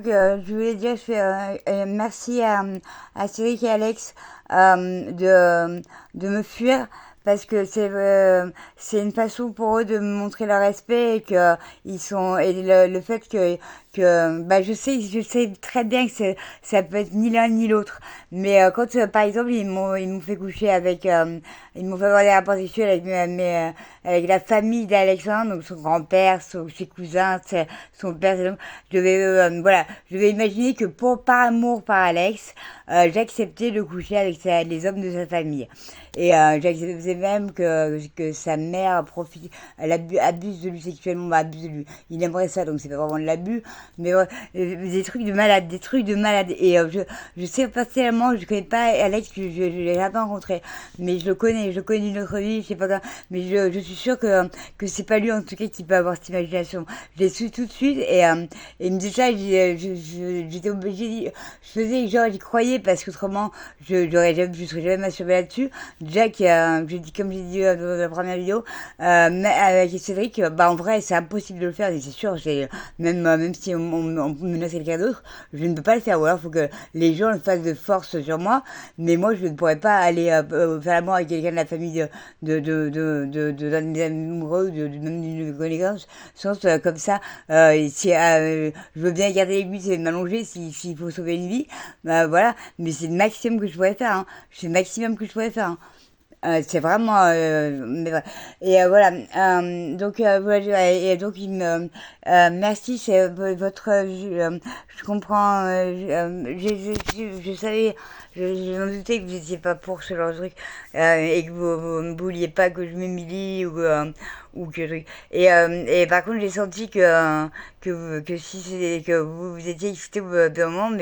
je voulais dire, merci à Cédric et Alex de me fuir parce que c'est une façon pour eux de me montrer leur respect et que ils sont et le fait que bah je sais très bien que ça peut être ni l'un ni l'autre, mais quand par exemple ils m'ont fait coucher avec ils m'ont fait avoir des rapports sexuels avec la famille d'Alexandre, donc son grand-père, ses cousins, son père, voilà, je vais imaginer que par amour par Alex, j'acceptais de coucher avec les hommes de sa famille. Et j'acceptais même que sa mère profite, abuse de lui sexuellement, bah, abuse de lui. Il aimerait ça, donc c'est pas vraiment de l'abus, mais des trucs de malade, des trucs de malade. Et je sais personnellement, je connais pas Alex, je l'ai jamais rencontré, mais je le connais d'une autre vie, je sais pas quoi, mais je suis sûre que c'est pas lui en tout cas qui peut avoir cette imagination. Je l'ai su tout de suite et il me dit ça, j'étais obligée, je faisais genre j'y croyais parce qu'autrement je serais jamais masturbée là-dessus. Jack, comme j'ai dit dans la première vidéo, mais avec Cédric, bah en vrai c'est impossible de le faire, c'est sûr. Même si on menace quelqu'un d'autre, je ne peux pas le faire. Ou alors il faut que les gens le fassent de force sur moi, mais moi je ne pourrais pas aller faire l'amour avec quelqu'un de la famille d'un de mes amoureux, même d'une connaissance, sans comme ça. Si je veux bien garder l'aiguille et m'allonger s'il faut sauver une vie, bah voilà. Mais c'est le maximum que je pourrais faire. Hein. C'est le maximum que je pourrais faire. Hein. C'est vraiment mais voilà. Et voilà voilà, et donc merci c'est votre je comprends je savais je me doutais que vous n'étiez pas pour ce genre de truc et que vous ne vouliez pas que je m'humilie ou que truc et par contre j'ai senti que si c'est que vous étiez excité au bout d'un moment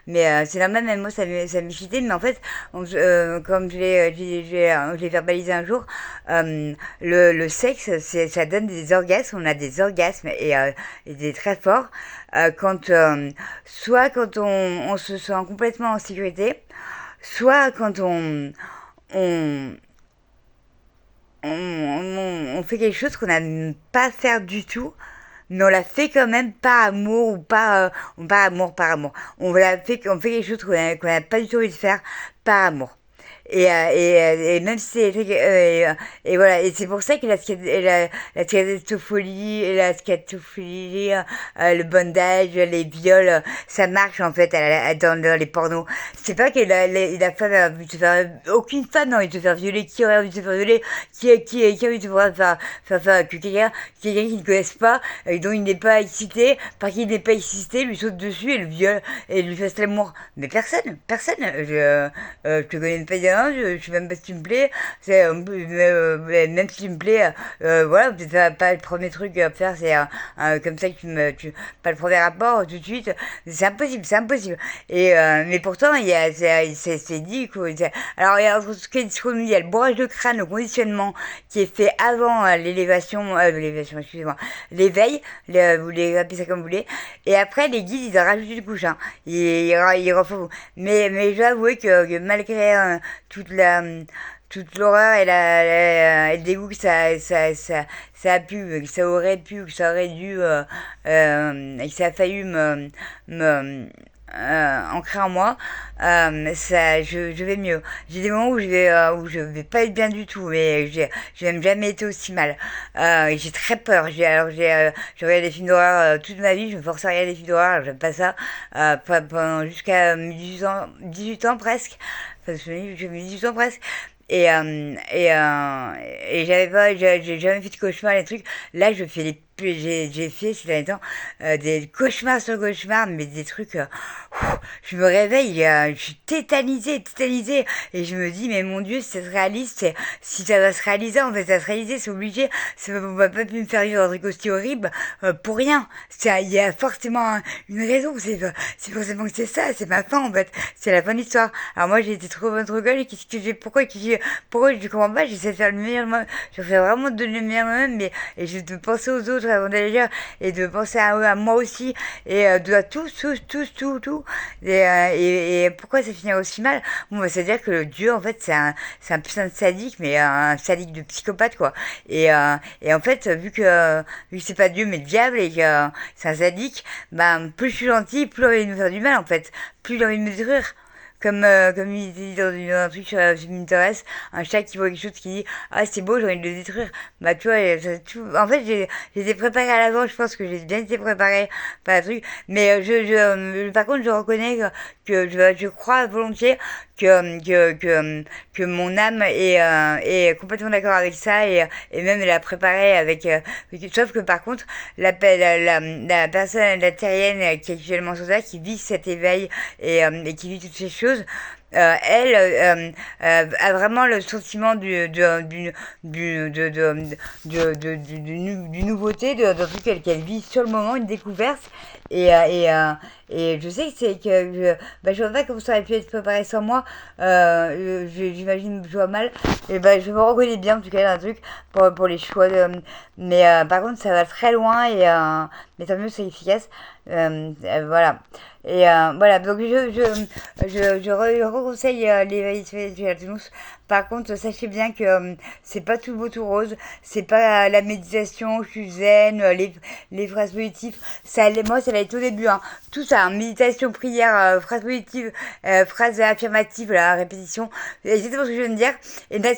mais c'est normal même moi ça m'excitait mais en fait comme je l'ai verbalisé un jour, le sexe, ça donne des orgasmes, on a des orgasmes et des très forts, quand, soit quand on se sent complètement en sécurité, soit quand on, on fait quelque chose qu'on n'aime pas faire du tout, mais on l'a fait quand même par amour par amour, par amour. On fait quelque chose qu'on n'a pas du tout envie de faire par amour. Et même si c'est et voilà et c'est pour ça que la scatophilie et le bondage les viols ça marche en fait dans les pornos. C'est pas que la femme a envie de se faire aucune femme n'a envie de se faire violer. Qui aurait envie de se faire violer? Qui a envie de se faire que quelqu'un qui ne connaisse pas et dont il n'est pas excité, par qui il n'est pas excité, lui saute dessus et le viole et lui fasse l'amour? Mais personne. Je te connais pas bien, je sais même pas si tu me plais. Même si tu me plais, voilà, peut-être pas le premier truc à faire, c'est comme ça que pas le premier rapport tout de suite. C'est impossible. Mais pourtant, c'est dit quoi. Alors, il y a ce qu'on nous dit, il y a le bourrage de crâne, le conditionnement qui est fait avant l'élévation, excusez-moi, l'éveil, vous les appelez ça comme vous voulez. Et après, les guides, ils ont rajouté du couche, hein. Ils refont. Mais je dois avouer que malgré toute l'horreur et le dégoût que ça a pu, que ça aurait pu, que ça aurait dû, et que ça a failli ancrer en moi, je vais mieux. J'ai des moments où je vais pas être bien du tout, mais j'ai même jamais été aussi mal. J'ai très peur. J'ai regardé des films d'horreur toute ma vie. Je me force à regarder des films d'horreur. J'aime pas ça. Pendant jusqu'à 18 ans presque. Enfin, j'ai mis 18 ans presque. Et j'ai jamais fait de cauchemar, les trucs. Là, j'ai fait ces derniers temps des cauchemars sur cauchemars, mais des trucs. Je me réveille, je suis tétanisée, et je me dis, mais mon Dieu, si ça se réalise, si ça va se réaliser, en fait, ça va se réaliser, c'est obligé. On va pas me faire vivre un truc aussi horrible pour rien. Il y a forcément une raison. C'est forcément que c'est ça, c'est ma fin en fait. C'est la fin de l'histoire. Alors moi, j'ai été trop bonne, trop gueule, et qu'est-ce que j'ai, pourquoi je comprends pas, j'essaie de faire le meilleur de moi, je fais vraiment de donner le meilleur de moi-même, mais et je de penser aux autres avant d'aller lire et de penser à moi aussi et de tout. Et pourquoi ça finit aussi mal? Bon, bah, c'est-à-dire que le Dieu, en fait, c'est un putain de sadique, mais un sadique de psychopathe, quoi. Et en fait, vu que c'est pas Dieu, mais le diable, et que c'est un sadique, bah, plus je suis gentil, plus il a envie de me faire du mal, en fait. Plus il a envie de me détruire. Comme il dit dans un truc sur Pinterest, un chat qui voit quelque chose qui dit ah c'est beau, j'ai envie de le détruire. Bah tu vois, en fait j'étais préparée à l'avance, je pense que j'ai bien été préparée par le truc. Mais par contre je reconnais que je crois volontiers que mon âme est complètement d'accord avec ça et même elle a préparé sauf que par contre la personne, la terrienne qui est actuellement sur ça, qui vit cet éveil et qui vit toutes ces choses, elle a vraiment le sentiment du nouveauté, d'un truc qu'elle vit sur le moment, une découverte. Et, euh, et, euh, et je sais que je vois pas comment ça aurait pu être préparé sans moi. J'imagine, je vois mal. Et bah, je me reconnais bien en tout cas dans un truc pour les choix. Mais par contre, ça va très loin mais tant mieux, c'est efficace. Voilà. Et voilà, donc je reconseille l'éveil spirituel à Toulouse. Par contre, sachez bien que c'est pas tout beau tout rose, c'est pas la méditation, je suis zen, les phrases positives. Moi, ça l'a été au début, hein. Tout ça, hein, méditation, prière, phrases positives, phrases affirmatives, la répétition, c'est exactement ce que je viens de dire. Et la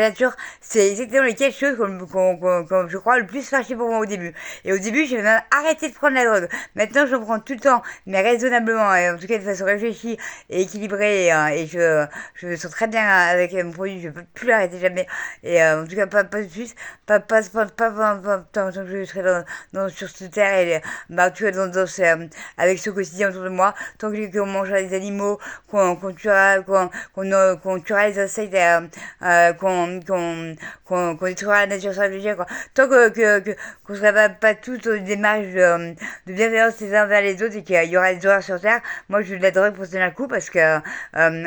nature, c'est exactement les quelque chose qu'on je crois le plus marché pour moi au début. Et au début, j'ai même arrêté de prendre la drogue. Maintenant, je prends tout le temps, mais raisonnablement, et en tout cas de façon réfléchie et équilibrée, et je me sens très bien avec mon produit, je peux plus l'arrêter jamais. Et en tout cas, pas tout de suite, pas tant que je serai sur cette terre, et bah, tu vois, avec ce quotidien autour de moi, tant qu'on mangera des animaux, qu'on tuera les insectes, qu'on détruira la nature sans réfléchir, quoi. Tant qu'on sera pas tous dans une démarche de bienveillance les uns vers les autres et qu'il y aura des horreurs sur Terre, moi je la drogue pour tenir le coup parce que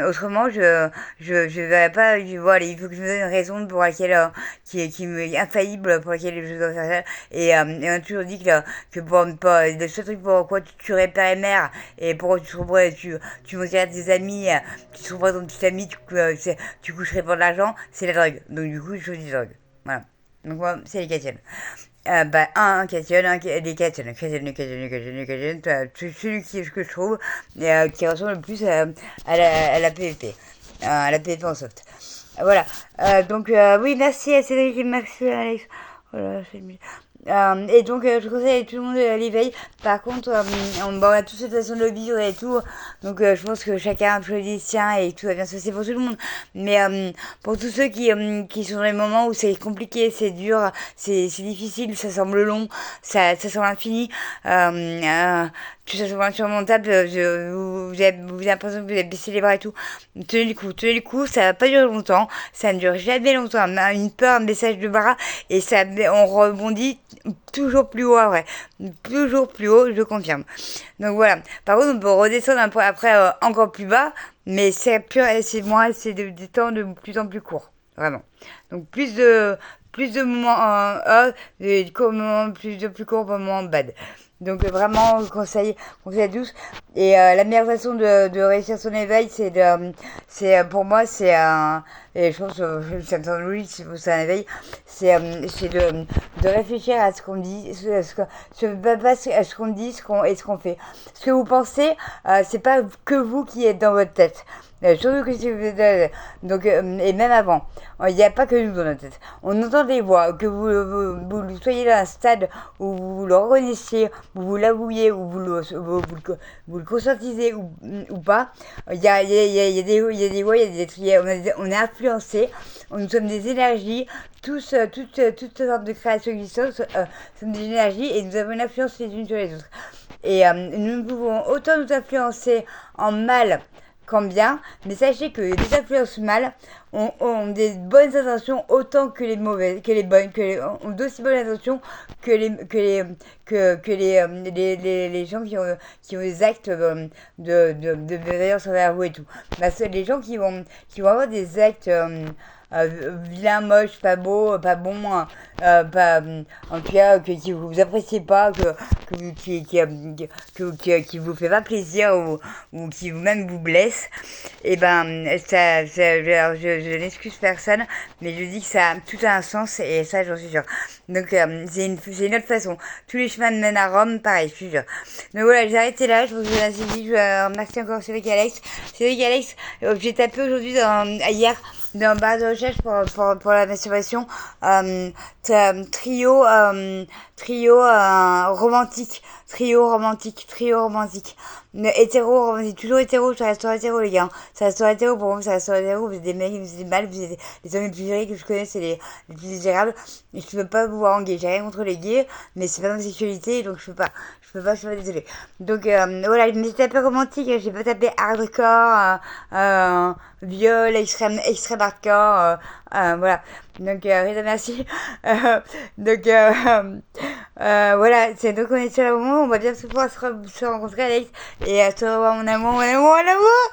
autrement je verrai pas, voilà, il faut que je me donne une raison pour laquelle qui est infaillible pour laquelle je dois faire ça. Et on a toujours dit que le seul truc pour quoi tu tuerais père et mère et pourquoi tu montrerais tes amis, tu trouverais ton petit ami, tu coucherais pour de l'argent, c'est la drogue. Donc du coup je choisis la drogue. Voilà. Donc moi c'est les chrétiennes. Bah, des chrétiennes, celui que je trouve qui ressemble le plus à la PvP, à la PvP en soft. Voilà. Donc, oui, merci à Cédric et merci à Alex. Voilà, et donc, je conseille à tout le monde l'éveil. Par contre, on a tous cette façon de le vivre et tout. Donc, je pense que chacun choisit le sien et tout va bien se passer pour tout le monde. Mais pour tous ceux qui sont dans les moments où c'est compliqué, c'est dur, c'est difficile, ça semble long, ça semble infini, tout ça semble insurmontable, vous avez l'impression que vous avez baissé les bras et tout. Tenez le coup, ça va pas durer longtemps, ça ne dure jamais longtemps. Une peur, un message de bras, et on rebondit toujours plus haut après. Toujours plus haut, je confirme. Donc voilà. Par contre, on peut redescendre un peu après encore plus bas, mais c'est des temps de plus en plus courts. Vraiment. Donc plus de moments up, moments plus courts, moments bad. Donc vraiment, conseil à tous. Et la meilleure façon de réussir son éveil, pour moi, et je pense que ça me semble logique, c'est un éveil, c'est de réfléchir à ce qu'on dit, à ce qu'on dit, et ce qu'on fait. Ce que vous pensez, c'est pas que vous qui êtes dans votre tête. Surtout que si vous êtes, donc, et même avant, il n'y a pas que nous dans notre tête. On entend des voix, que vous soyez dans un stade où vous le reconnaissiez, où vous l'avouiez, où vous le conscientisez ou pas. Il y a des voix, on est influencé, nous sommes des énergies, toutes sortes de créations existantes sont des énergies et nous avons une influence les unes sur les autres. Et nous pouvons autant nous influencer en mal qu'en bien, mais sachez que les influences mal ont des bonnes intentions autant que les mauvaises, que les bonnes, ont d'aussi bonnes intentions que les gens qui ont des actes de bienveillance envers vous et tout. Bah, les gens qui vont avoir des actes vilain, moche, pas beau, pas bon, pas, en tout cas, qui vous appréciez pas, qui vous fait pas plaisir ou qui même vous blesse, et ben, je n'excuse personne, mais je dis que ça a tout un sens et ça, j'en suis sûre. Donc, c'est une autre façon. Tous les chemins mènent à Rome, pareil, je suis sûre. Donc voilà, j'ai arrêté là, je vous remercie, je remercie encore Cédric Alex. Cédric Alex, j'ai tapé aujourd'hui hier dans le barre de recherche pour la masturbation, trio, romantique, trio romantique, hétéro romantique, toujours hétéro, ça restera hétéro les gars, ça restera hétéro pour moi, ça restera hétéro, vous êtes des mecs, vous êtes des mâles, vous êtes les hommes les plus virils que je connais, c'est les plus désirables, et je peux pas vous voir en gay, j'ai rien contre les gays, mais c'est pas ma sexualité, donc je suis pas désolée. Donc voilà, mais j'ai tapé romantique, j'ai pas tapé hardcore, viol, extrême hardcore, voilà. Donc, Rita, merci. Donc, voilà, c'est donc on est sur le moment, on va bientôt pouvoir se rencontrer, Alex, et se revoir, mon amour, mon amour, mon amour.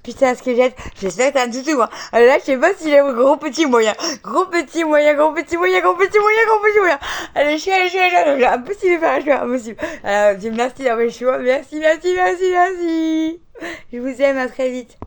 Putain, ce que j'espère que t'as un toutou, hein. Alors là, je sais pas si j'ai un gros petit moyen. Gros petit moyen, gros petit moyen, gros petit moyen, gros petit moyen. Allez, je suis, impossible de faire un choix, impossible. Merci d'avoir fait le choix, merci. Je vous aime, à très vite.